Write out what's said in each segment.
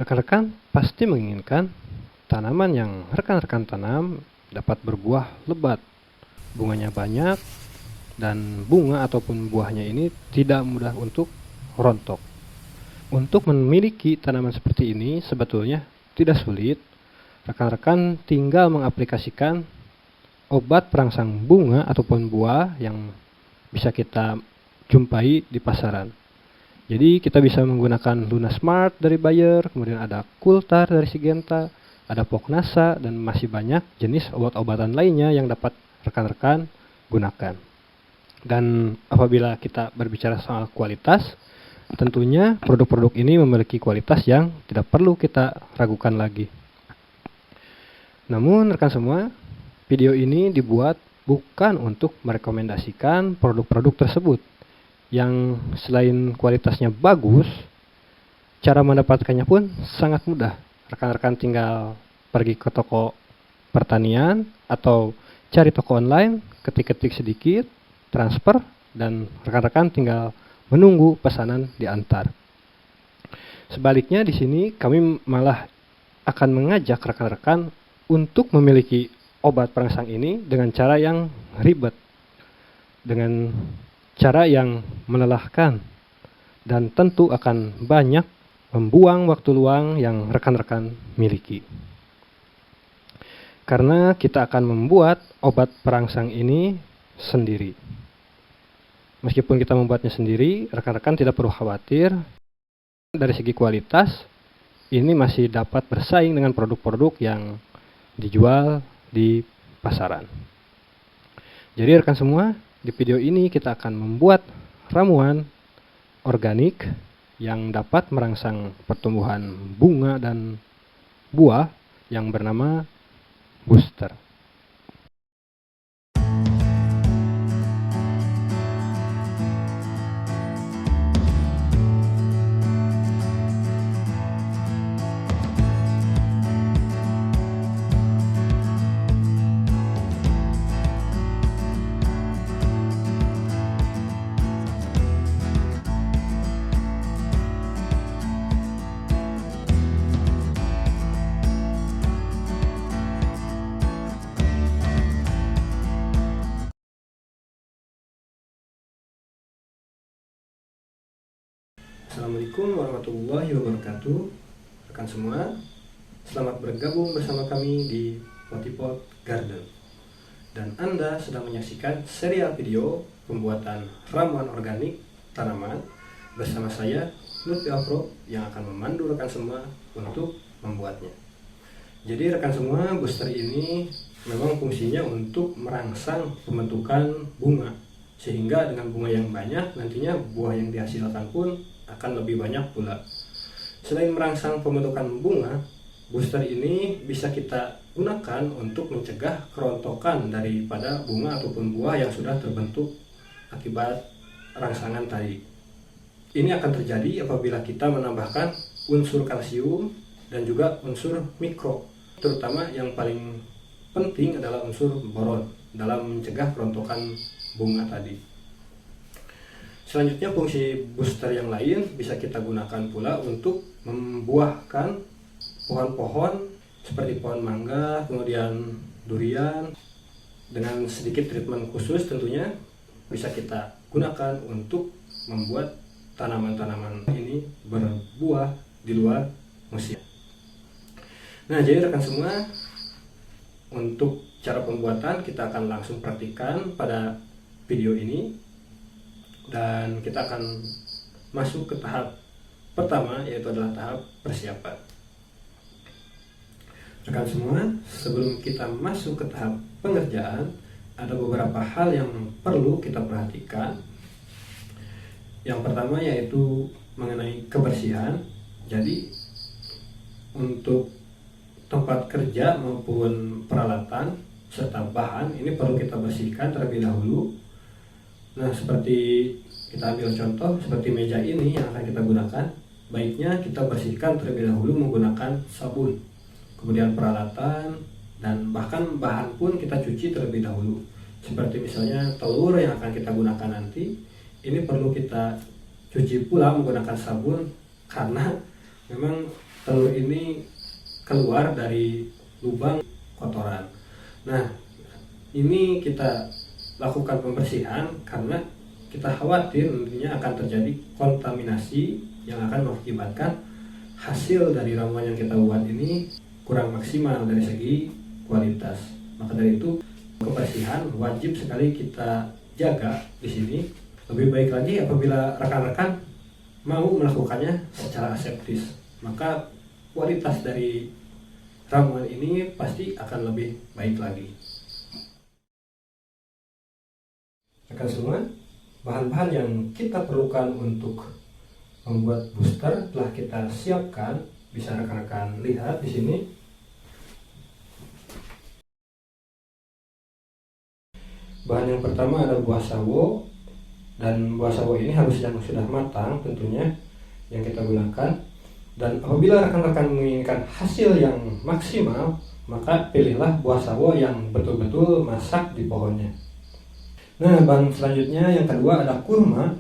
Rekan-rekan pasti menginginkan tanaman yang rekan-rekan tanam dapat berbuah lebat, bunganya banyak, dan bunga ataupun buahnya ini tidak mudah untuk rontok. Untuk memiliki tanaman seperti ini sebetulnya tidak sulit. Rekan-rekan tinggal mengaplikasikan obat perangsang bunga ataupun buah yang bisa kita jumpai di pasaran. Jadi kita bisa menggunakan Luna Smart dari Bayer, kemudian ada Cooltar dari Syngenta, ada Poknasa, dan masih banyak jenis obat-obatan lainnya yang dapat rekan-rekan gunakan. Dan apabila kita berbicara soal kualitas, tentunya produk-produk ini memiliki kualitas yang tidak perlu kita ragukan lagi. Namun rekan semua, video ini dibuat bukan untuk merekomendasikan produk-produk tersebut yang selain kualitasnya bagus, cara mendapatkannya pun sangat mudah. Rekan-rekan tinggal pergi ke toko pertanian atau cari toko online, ketik-ketik sedikit, transfer, dan rekan-rekan tinggal menunggu pesanan diantar. Sebaliknya di sini kami malah akan mengajak rekan-rekan untuk memiliki obat perangsang ini dengan cara yang ribet, dengan cara yang melelahkan, dan tentu akan banyak membuang waktu luang yang rekan-rekan miliki. Karena kita akan membuat obat perangsang ini sendiri. Meskipun kita membuatnya sendiri, rekan-rekan tidak perlu khawatir. Dari segi kualitas, ini masih dapat bersaing dengan produk-produk yang dijual di pasaran. Jadi rekan semua, di video ini kita akan membuat ramuan organik yang dapat merangsang pertumbuhan bunga dan buah yang bernama Booster. Assalamualaikum warahmatullahi wabarakatuh. Rekan semua, selamat bergabung bersama kami di Potipot Garden. Dan Anda sedang menyaksikan serial video pembuatan ramuan organik tanaman bersama saya, Lutfi Afro, yang akan memandu rekan semua untuk membuatnya. Jadi rekan semua, booster ini memang fungsinya untuk merangsang pembentukan bunga, sehingga dengan bunga yang banyak nantinya buah yang dihasilkan pun akan lebih banyak pula. Selain merangsang pembentukan bunga, booster ini bisa kita gunakan untuk mencegah kerontokan daripada bunga ataupun buah yang sudah terbentuk akibat rangsangan tadi. Ini akan terjadi apabila kita menambahkan unsur kalsium dan juga unsur mikro, terutama yang paling penting adalah unsur boron dalam mencegah kerontokan bunga tadi. Selanjutnya fungsi booster yang lain bisa kita gunakan pula untuk membuahkan pohon-pohon seperti pohon mangga, kemudian durian, dengan sedikit treatment khusus tentunya bisa kita gunakan untuk membuat tanaman-tanaman ini berbuah di luar musim. Nah, jadi rekan semua, untuk cara pembuatan kita akan langsung praktikkan pada video ini. Dan kita akan masuk ke tahap pertama, yaitu adalah tahap persiapan. Rekan semua, sebelum kita masuk ke tahap pengerjaan, ada beberapa hal yang perlu kita perhatikan. Yang pertama yaitu mengenai kebersihan. Jadi untuk tempat kerja maupun peralatan serta bahan ini perlu kita bersihkan terlebih dahulu. Nah, seperti kita ambil contoh seperti meja ini yang akan kita gunakan, baiknya kita bersihkan terlebih dahulu menggunakan sabun. Kemudian peralatan dan bahkan bahan pun kita cuci terlebih dahulu. Seperti misalnya telur yang akan kita gunakan nanti, ini perlu kita cuci pula menggunakan sabun karena memang telur ini keluar dari lubang kotoran. Nah, ini kita lakukan pembersihan karena kita khawatir nantinya akan terjadi kontaminasi yang akan mengakibatkan hasil dari ramuan yang kita buat ini kurang maksimal dari segi kualitas. Maka dari itu kebersihan wajib sekali kita jaga di sini. Lebih baik lagi apabila rekan-rekan mau melakukannya secara aseptis, maka kualitas dari ramuan ini pasti akan lebih baik lagi. Rekan semua, bahan-bahan yang kita perlukan untuk membuat booster telah kita siapkan. Bisa rekan-rekan lihat di sini. Bahan yang pertama ada buah sawo, dan buah sawo ini harus yang sudah matang tentunya yang kita gunakan. Dan apabila rekan-rekan menginginkan hasil yang maksimal, maka pilihlah buah sawo yang betul-betul masak di pohonnya. Nah, bahan selanjutnya yang kedua ada kurma.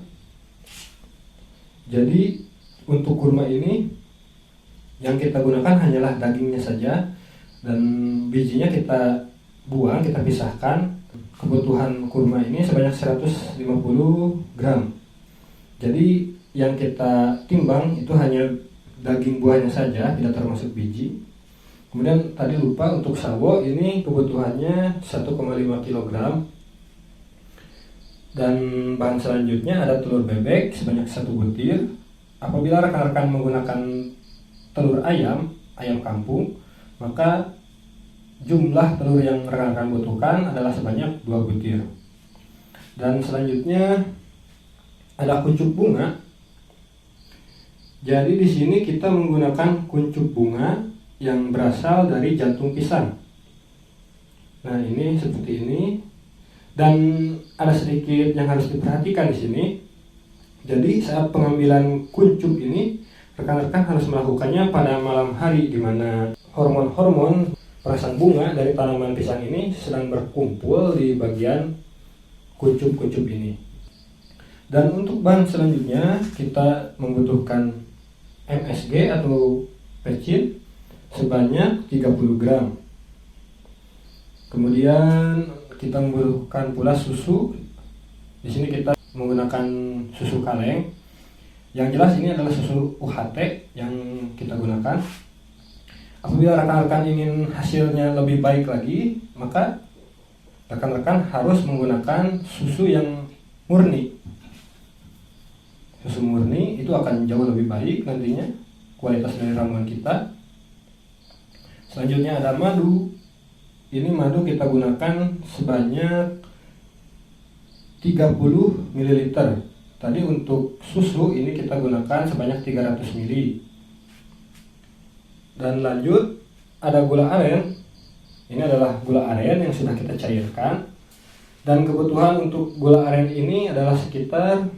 Jadi untuk kurma ini yang kita gunakan hanyalah dagingnya saja, dan bijinya kita buang, kita pisahkan. Kebutuhan kurma ini sebanyak 150 gram. Jadi yang kita timbang itu hanya daging buahnya saja, tidak termasuk biji. Kemudian tadi lupa, untuk sawo ini kebutuhannya 1,5 kg. Dan bahan selanjutnya ada telur bebek sebanyak 1 butir. Apabila rekan-rekan menggunakan telur ayam kampung, maka jumlah telur yang rekan-rekan butuhkan adalah sebanyak 2 butir. Dan selanjutnya ada kuncup bunga. Jadi di sini kita menggunakan kuncup bunga yang berasal dari jantung pisang. Nah, ini seperti ini. Dan ada sedikit yang harus diperhatikan di sini. Jadi saat pengambilan kuncup ini, rekan-rekan harus melakukannya pada malam hari, di mana hormon-hormon perangsang bunga dari tanaman pisang ini sedang berkumpul di bagian kuncup-kuncup ini. Dan untuk bahan selanjutnya kita membutuhkan MSG atau pecin sebanyak 30 gram. Kemudian kita membutuhkan pula susu. Di sini kita menggunakan susu kaleng. Yang jelas ini adalah susu UHT yang kita gunakan. Apabila rekan-rekan ingin hasilnya lebih baik lagi, maka rekan-rekan harus menggunakan susu yang murni. Susu murni itu akan jauh lebih baik nantinya kualitas dari ramuan kita. Selanjutnya ada madu. Ini madu kita gunakan sebanyak 30 ml. Tadi untuk susu ini kita gunakan sebanyak 300 ml. Dan lanjut ada gula aren. Ini adalah gula aren yang sudah kita cairkan. Dan kebutuhan untuk gula aren ini adalah sekitar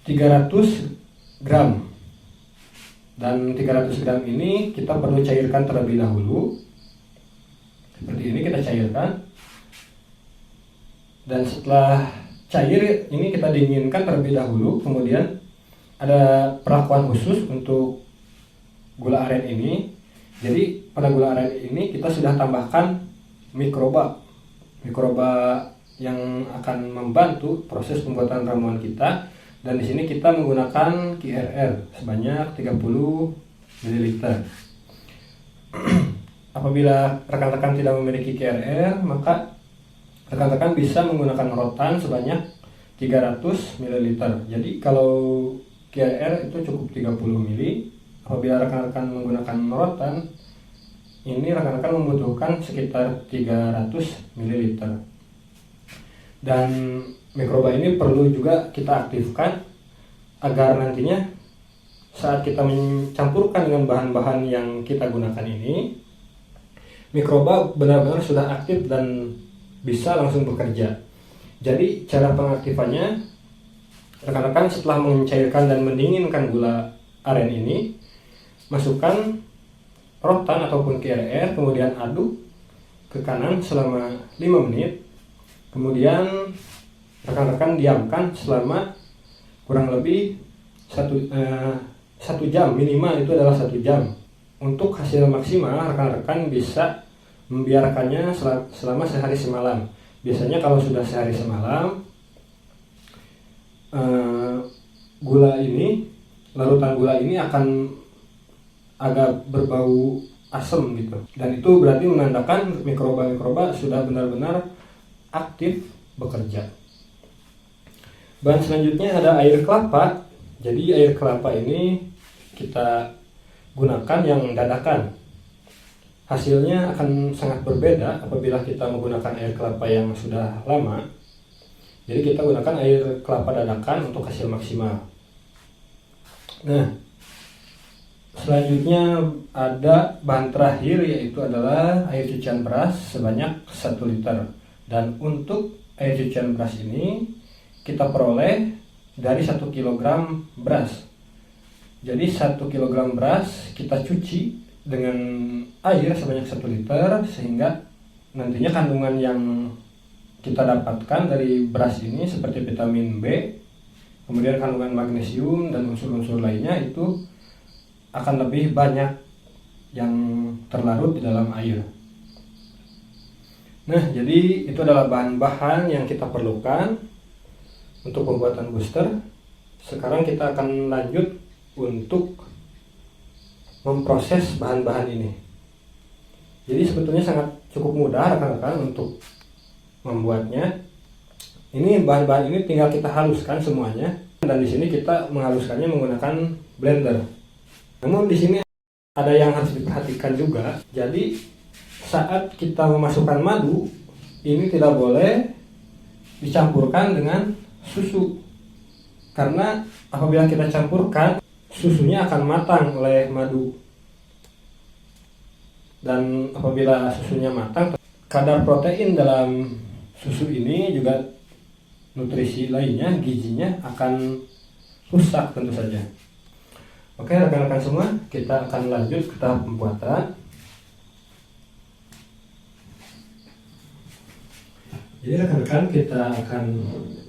300 gram. Dan 300 gram ini kita perlu cairkan terlebih dahulu. Seperti ini kita cairkan. Dan setelah cair ini kita dinginkan terlebih dahulu. Kemudian ada perlakuan khusus untuk gula aren ini. Jadi pada gula aren ini kita sudah tambahkan mikroba yang akan membantu proses pembuatan ramuan kita. Dan di sini kita menggunakan QRR sebanyak 30 ml. Apabila rekan-rekan tidak memiliki QRR, maka rekan-rekan bisa menggunakan rotan sebanyak 300 ml. Jadi kalau QRR itu cukup 30 ml. Apabila rekan-rekan menggunakan rotan, ini rekan-rekan membutuhkan sekitar 300 ml. Dan mikroba ini perlu juga kita aktifkan agar nantinya saat kita mencampurkan dengan bahan-bahan yang kita gunakan ini, mikroba benar-benar sudah aktif dan bisa langsung bekerja. Jadi cara pengaktifannya, rekan-rekan setelah mencairkan dan mendinginkan gula aren ini, masukkan rotan ataupun QRR, kemudian aduk ke kanan selama 5 menit. Kemudian rekan-rekan diamkan selama kurang lebih 1 1 jam, minimal itu adalah 1 jam. Untuk hasil maksimal, rekan-rekan bisa membiarkannya selama sehari semalam. Biasanya kalau sudah sehari semalam, larutan gula ini akan agak berbau asam gitu, dan itu berarti menandakan mikroba-mikroba sudah benar-benar aktif bekerja. Bahan selanjutnya ada air kelapa. Jadi air kelapa ini kita gunakan yang dadakan. Hasilnya akan sangat berbeda apabila kita menggunakan air kelapa yang sudah lama. Jadi kita gunakan air kelapa dadakan untuk hasil maksimal. Nah, selanjutnya ada bahan terakhir, yaitu adalah air cucian beras sebanyak 1 liter. Dan untuk air cucian beras ini kita peroleh dari 1 kg beras. Jadi 1 kg beras kita cuci dengan air sebanyak 1 liter, sehingga nantinya kandungan yang kita dapatkan dari beras ini seperti vitamin B, kemudian kandungan magnesium dan unsur-unsur lainnya itu akan lebih banyak yang terlarut di dalam air. Nah, jadi itu adalah bahan-bahan yang kita perlukan untuk pembuatan booster. Sekarang kita akan lanjut untuk memproses bahan-bahan ini. Jadi sebetulnya sangat cukup mudah rekan-rekan untuk membuatnya. Ini bahan-bahan ini tinggal kita haluskan semuanya, dan di sini kita menghaluskannya menggunakan blender. Namun di sini ada yang harus diperhatikan juga. Jadi saat kita memasukkan madu, ini tidak boleh dicampurkan dengan susu, karena apabila kita campurkan, susunya akan matang oleh madu. Dan apabila susunya matang, kadar protein dalam susu ini juga nutrisi lainnya, gizinya akan rusak tentu saja. Oke rekan-rekan semua, kita akan lanjut ke tahap pembuatan. Jadi rekan-rekan, kita akan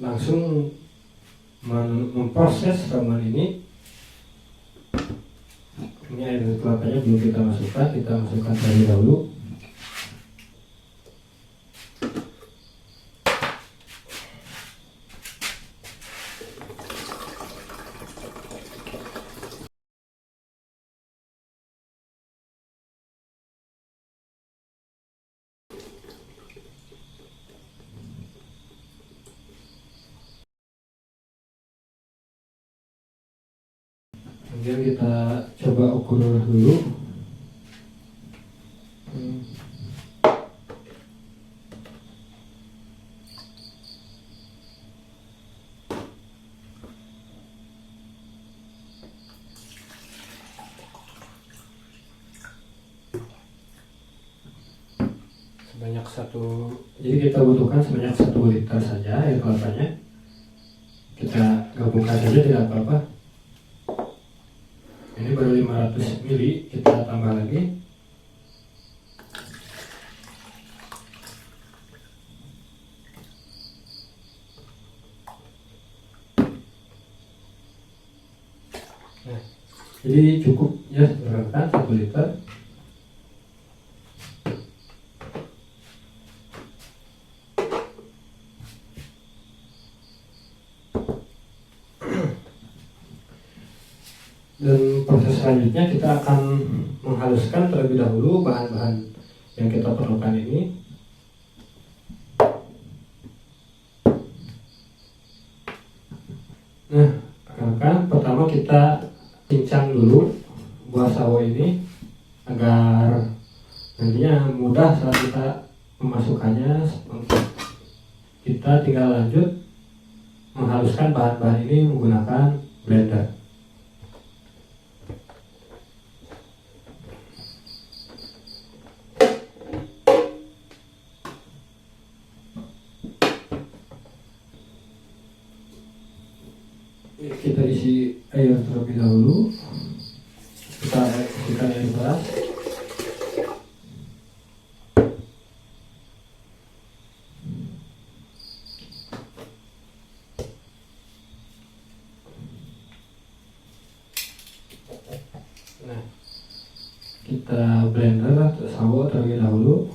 langsung memproses ramuan ini. Ini air kelapanya belum kita masukkan terlebih dahulu. Kemudian kita coba ukur dulu. Jadi kita butuhkan sebanyak 1 liter saja air kelapanya. Kita gabungkan saja, tidak apa-apa. Ini baru 500 ml, kita tambah lagi. Nah, jadi cukup ya rekan 1 liter. Dan proses selanjutnya kita akan menghaluskan terlebih dahulu bahan-bahan yang kita perlukan ini. Nah, rekan-rekan, pertama kita cincang dulu buah sawo ini agar nantinya mudah saat kita memasukkannya. Kita tinggal lanjut menghaluskan bahan-bahan ini menggunakan blender. Kita isi air terlebih dahulu. Kita kasihkan air beras. Nah, kita blender atau sawo terlebih dahulu.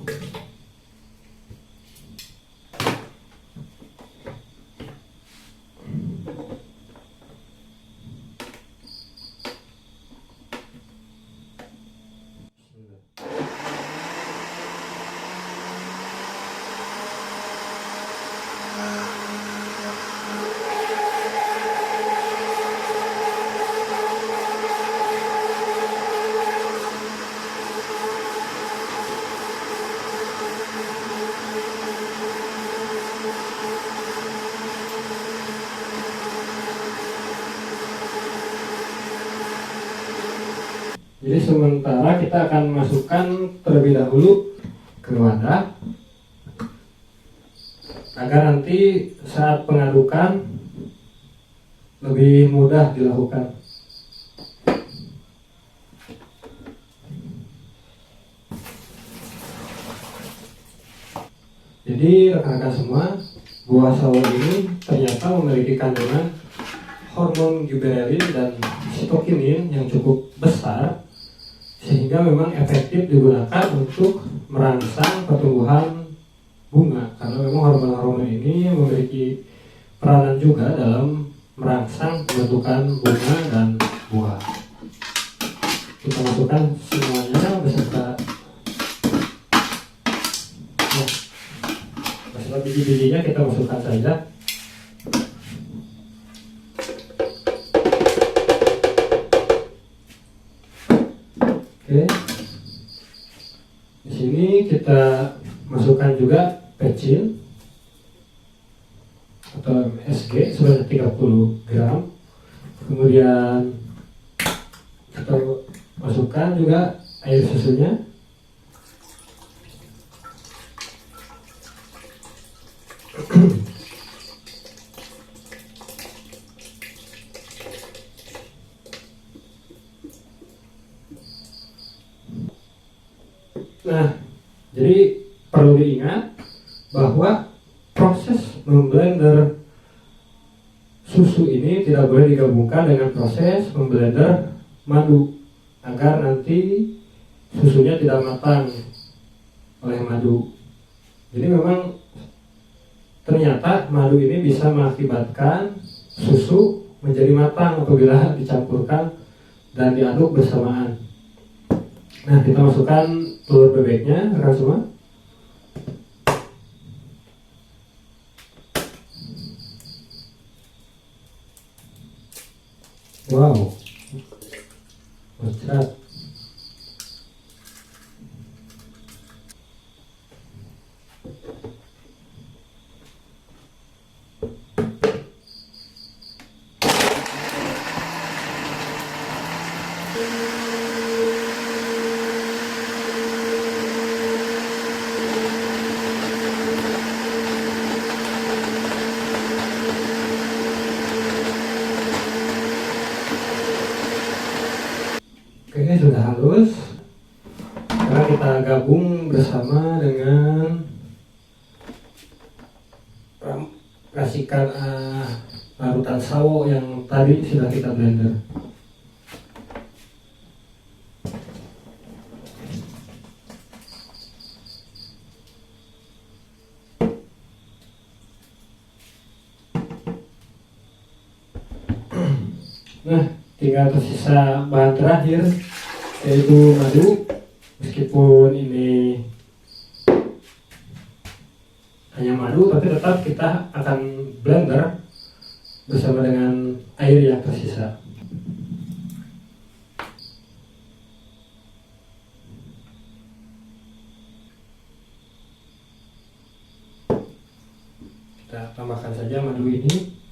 Jadi sementara kita akan masukkan terlebih dahulu ke wadah agar nanti saat pengadukan lebih mudah dilakukan. Jadi rekan-rekan semua, buah sawo ini ternyata memiliki kandungan hormon giberellin dan sitokinin yang cukup besar, sehingga memang efektif digunakan untuk merangsang pertumbuhan bunga, karena memang hormon-hormon ini memiliki peranan juga dalam merangsang pembentukan bunga dan buah. Kita masukkan semuanya beserta biji-bijinya, kita masukkan saja. Oke, di sini kita masukkan juga pecin atau MSG sebanyak 30 gram. Kemudian kita masukkan juga air susunya. Nah, jadi perlu diingat bahwa proses memblender susu ini tidak boleh digabungkan dengan proses memblender madu, agar nanti susunya tidak matang oleh madu. Jadi memang ternyata madu ini bisa mengakibatkan susu menjadi matang apabila dicampurkan dan diaduk bersamaan. Nah, kita masukkan telur bebeknya, rekan semua. Wow, muncrat. Oke, sudah halus. Sekarang kita gabung bersama dengan racikan larutan sawo yang tadi sudah kita blender. Nah, tinggal tersisa bahan terakhir, yaitu madu. Meskipun ini hanya madu, tapi tetap kita akan blender bersama dengan air yang tersisa. Kita tambahkan saja madu ini.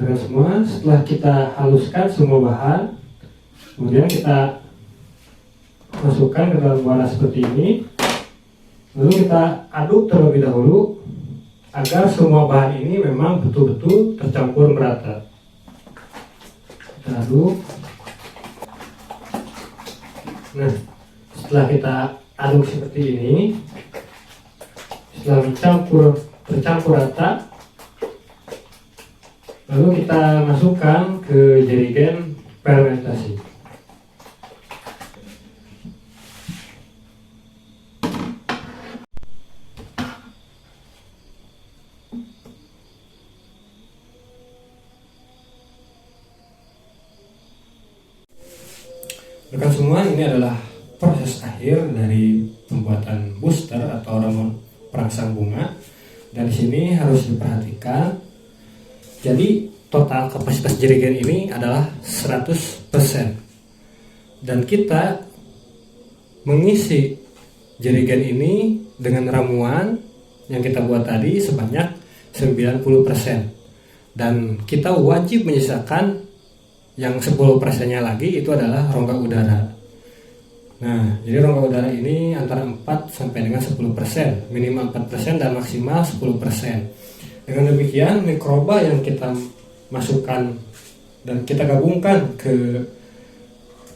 rekan semua, setelah kita haluskan semua bahan, kemudian kita masukkan ke dalam wadah seperti ini, lalu kita aduk terlebih dahulu agar semua bahan ini memang betul-betul tercampur merata. Kita aduk. Nah, setelah kita aduk seperti ini, setelah tercampur rata, lalu kita masukkan ke jerigen fermentasi. Rekan semua, ini adalah proses akhir dari pembuatan booster atau ramuan perangsang bunga. Dan di sini harus diperhatikan, jadi total kapasitas jerigen ini adalah 100%. Dan kita mengisi jerigen ini dengan ramuan yang kita buat tadi sebanyak 90%. Dan kita wajib menyisakan yang 10%-nya lagi, itu adalah rongga udara. Nah, jadi rongga udara ini antara 4 sampai dengan 10%, minimal 4% dan maksimal 10%. Dengan demikian, mikroba yang kita masukkan dan kita gabungkan ke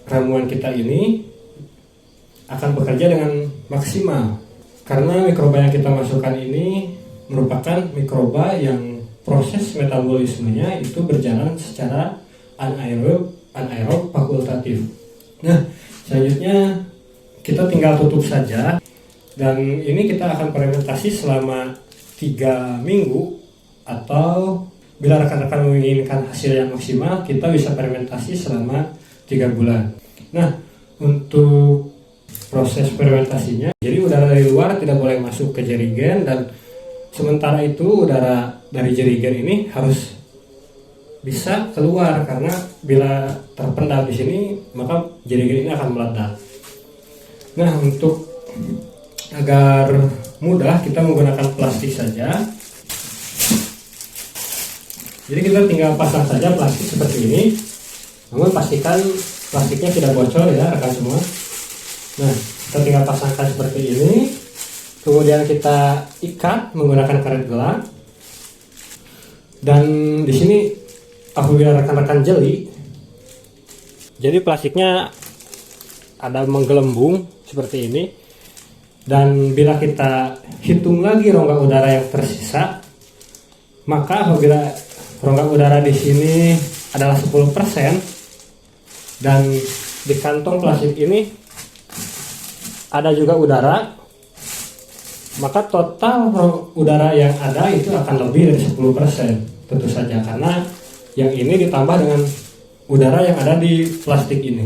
ramuan kita ini akan bekerja dengan maksimal. Karena mikroba yang kita masukkan ini merupakan mikroba yang proses metabolismenya itu berjalan secara anaerob fakultatif. Nah, selanjutnya kita tinggal tutup saja, dan ini kita akan fermentasi selama 3 minggu, atau bila rekan-rekan menginginkan hasil yang maksimal, kita bisa fermentasi selama 3 bulan. Nah, untuk proses fermentasinya, jadi udara dari luar tidak boleh masuk ke jerigen, dan sementara itu udara dari jerigen ini harus bisa keluar, karena bila terpendam di sini maka jerigen ini akan meledak. Nah, untuk agar mudah kita menggunakan plastik saja. Jadi kita tinggal pasang saja plastik seperti ini. Namun pastikan plastiknya tidak bocor ya rekan semua. Nah, kita tinggal pasangkan seperti ini. Kemudian kita ikat menggunakan karet gelang. Dan di sini apabila rekan-rekan jeli, jadi plastiknya ada menggelembung seperti ini, dan bila kita hitung lagi rongga udara yang tersisa, maka apabila rongga udara di sini adalah 10% dan di kantong plastik ini ada juga udara, maka total udara yang ada itu akan lebih dari 10%, tentu saja, karena yang ini ditambah dengan udara yang ada di plastik ini.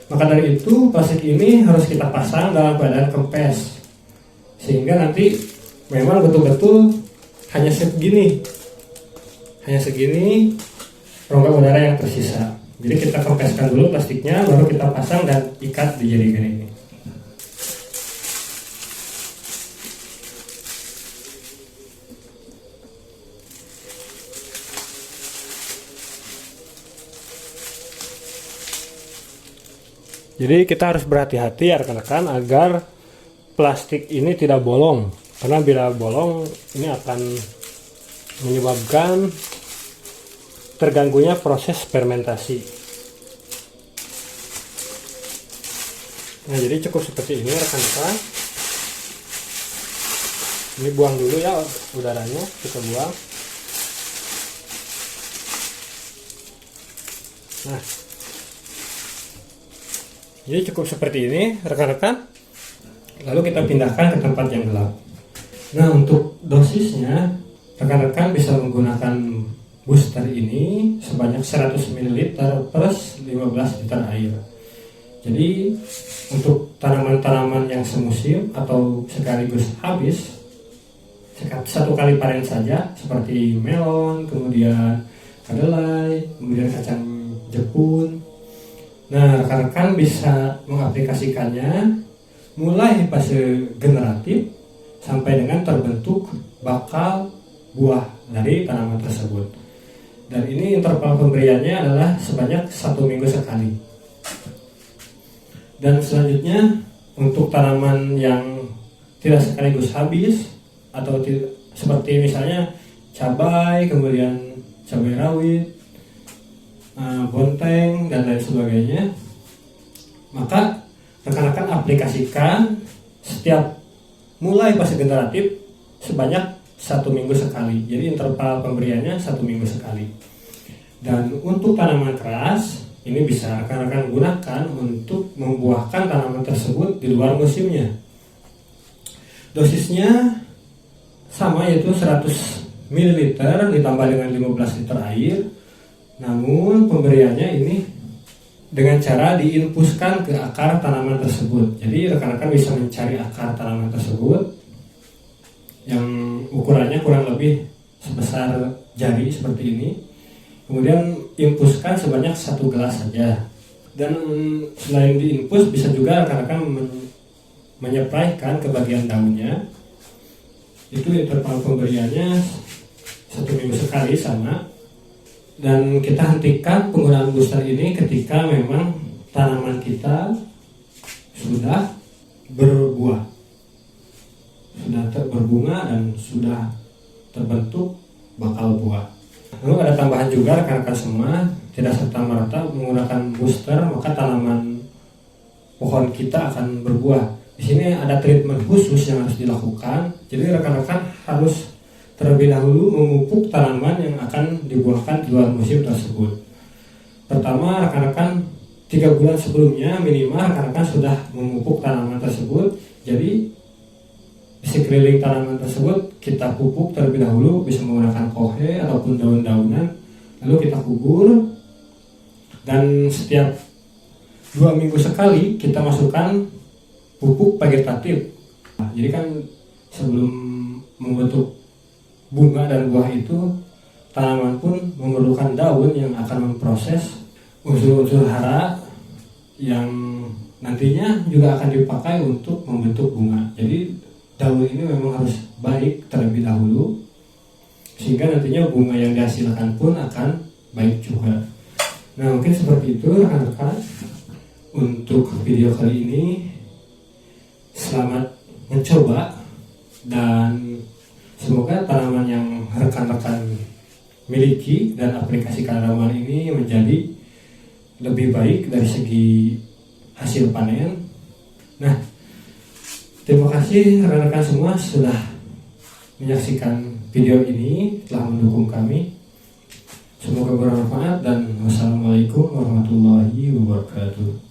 Maka dari itu plastik ini harus kita pasang dalam keadaan kempes, sehingga nanti memang betul-betul hanya segini rongga udara yang tersisa. Jadi kita kempeskan dulu plastiknya, baru kita pasang dan ikat di jerigen ini. Jadi kita harus berhati-hati ya rekan-rekan agar plastik ini tidak bolong, karena bila bolong ini akan menyebabkan terganggunya proses fermentasi. Nah, jadi cukup seperti ini rekan-rekan. Ini buang dulu ya udaranya, kita buang. Nah, jadi cukup seperti ini rekan-rekan. Lalu kita pindahkan ke tempat yang gelap. Nah, untuk dosisnya rekan-rekan bisa menggunakan booster ini sebanyak 100 ml per 15 liter air. Jadi untuk tanaman-tanaman yang semusim atau sekaligus habis, satu kali panen saja, seperti melon, kemudian kedelai, kemudian kacang jepun. Nah, rekan-rekan bisa mengaplikasikannya mulai fase generatif sampai dengan terbentuk bakal buah dari tanaman tersebut. Dan ini interval pemberiannya adalah sebanyak 1 minggu sekali. Dan selanjutnya untuk tanaman yang tidak sekaligus habis atau seperti misalnya cabai, kemudian cabai rawit, bonteng dan lain sebagainya, maka rekan-rekan aplikasikan setiap mulai fase generatif sebanyak 1 minggu sekali. Jadi interval pemberiannya 1 minggu sekali. Dan untuk tanaman keras ini bisa rekan-rekan gunakan untuk membuahkan tanaman tersebut di luar musimnya. Dosisnya sama, yaitu 100 ml ditambah dengan 15 liter air. Namun pemberiannya ini dengan cara diinfuskan ke akar tanaman tersebut. Jadi rekan-rekan bisa mencari akar tanaman tersebut yang ukurannya kurang lebih sebesar jari seperti ini. Kemudian infuskan sebanyak 1 gelas saja. Dan selain diinfus, bisa juga rekan-rekan menyepraikan ke bagian daunnya. Itu interval pemberiannya 1 minggu sekali sama. Dan kita hentikan penggunaan booster ini ketika memang tanaman kita sudah berbuah, sudah berbunga dan sudah terbentuk bakal buah. Lalu ada tambahan juga rekan-rekan semua, tidak serta-merta menggunakan booster maka tanaman pohon kita akan berbuah. Di sini ada treatment khusus yang harus dilakukan. Jadi rekan-rekan harus terlebih dahulu memupuk tanaman yang akan dibuahkan di luar musim tersebut. Pertama, rekan-rekan 3 bulan sebelumnya minimal rekan-rekan sudah memupuk tanaman tersebut. Jadi di sekeliling tanaman tersebut kita pupuk terlebih dahulu, bisa menggunakan kohe ataupun daun-daunan, lalu kita kubur. Dan setiap 2 minggu sekali kita masukkan pupuk vegetatif. Jadi kan sebelum membentuk bunga dan buah itu, tanaman pun memerlukan daun yang akan memproses unsur-unsur hara yang nantinya juga akan dipakai untuk membentuk bunga. Jadi daun ini memang harus baik terlebih dahulu sehingga nantinya bunga yang dihasilkan pun akan baik juga. Nah, mungkin seperti itu rekan-rekan untuk video kali ini. Selamat mencoba dan semoga tanaman yang rekan-rekan miliki dan aplikasikan tanaman ini menjadi lebih baik dari segi hasil panen. Nah, terima kasih rekan-rekan semua sudah menyaksikan video ini, telah mendukung kami. Semoga bermanfaat dan wassalamualaikum warahmatullahi wabarakatuh.